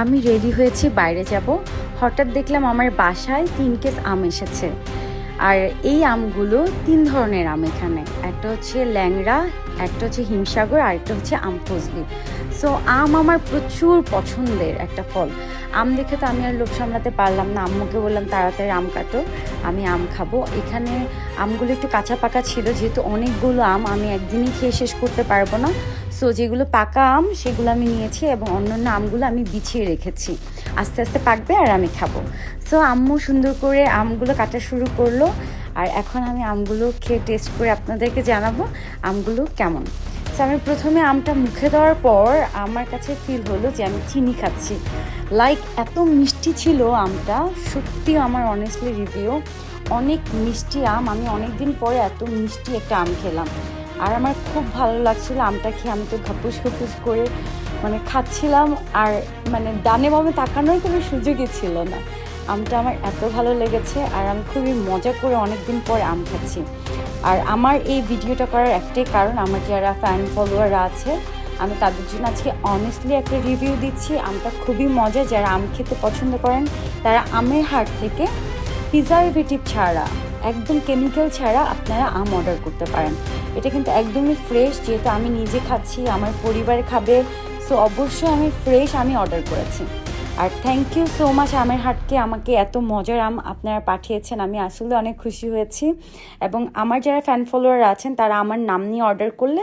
আমি রেডি হয়েছি বাইরে যাব। হঠাৎ দেখলাম আমার বাসায় 3 কেস আম এসেছে। আর এই আমগুলো 3 ধরনের আম এখানে। একটা হচ্ছে ল্যাংড়া, একটা হচ্ছে হিমসাগর, আর একটা হচ্ছে আম ফজলি। সো আম আমার প্রচুর পছন্দের একটা ফল। আম দেখে তো আমি আর লোভ সামলাতে পারলাম না। আম্মুকে বললাম তাড়াতাড়ি আম কাটো, আমি আম খাবো। এখানে আমগুলো একটু কাঁচা পাকা ছিল, যেহেতু অনেকগুলো আম আমি একদিনই খেয়ে শেষ করতে পারবো না। সো যেগুলো পাকা আম সেগুলো আমি নিয়েছি এবং অন্যান্য আমগুলো আমি বিছিয়ে রেখেছি, আস্তে আস্তে পাকবে আর আমি খাবো। সো আম্মু সুন্দর করে আমগুলো কাটা শুরু করলো, আর এখন আমি আমগুলো খেয়ে টেস্ট করে আপনাদেরকে জানাবো আমগুলো কেমন। সো আমি প্রথমে আমটা মুখে দেওয়ার পর আমার কাছে ফিল হলো যে আমি চিনি খাচ্ছি। লাইক এত মিষ্টি ছিল আমটা, সত্যি আমার অনেস্টলি রিভিউ, অনেক মিষ্টি আম। আমি অনেক দিন পরে এত মিষ্টি একটা আম খেলাম, আর আমার খুব ভালো লাগছিল আমটা খেয়ে। আমি তো ঘপুস ঘপুস করে খাচ্ছিলাম, আর ডানে বামে তাকানোর কোনো সুযোগই ছিল না। আমটা আমার এত ভালো লেগেছে, আর আমি খুবই মজা করে অনেক দিন পরে আম খাচ্ছি। আর আমার এই ভিডিওটা করার একটাই কারণ, আমার যারা ফ্যান ফলোয়াররা আছে আমি তাদের জন্য আজকে অনেস্টলি একটা রিভিউ দিচ্ছি। আমটা খুবই মজা। যারা আম খেতে পছন্দ করেন তারা আমের হাট থেকে প্রিজারভেটিভ ছাড়া, একদম কেমিক্যাল ছাড়া আপনারা আম অর্ডার করতে পারেন। এটা কিন্তু একদমই ফ্রেশ, যেহেতু আমি নিজে খাচ্ছি, আমার পরিবার খাবে, সো অবশ্যই আমি ফ্রেশ আমি অর্ডার করেছি। আর থ্যাংক ইউ সো মাচ আমের হাটকে, আমাকে এত মজার আম আপনারা পাঠিয়েছেন, আমি আসলে অনেক খুশি হয়েছি। এবং আমার যারা ফ্যান ফলোয়ার আছেন তারা আমার নাম নিয়ে অর্ডার করলে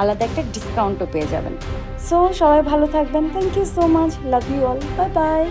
আলাদা একটা ডিসকাউন্টও পেয়ে যাবেন। সো সবাই ভালো থাকবেন। Thank you so much, love you all, bye by.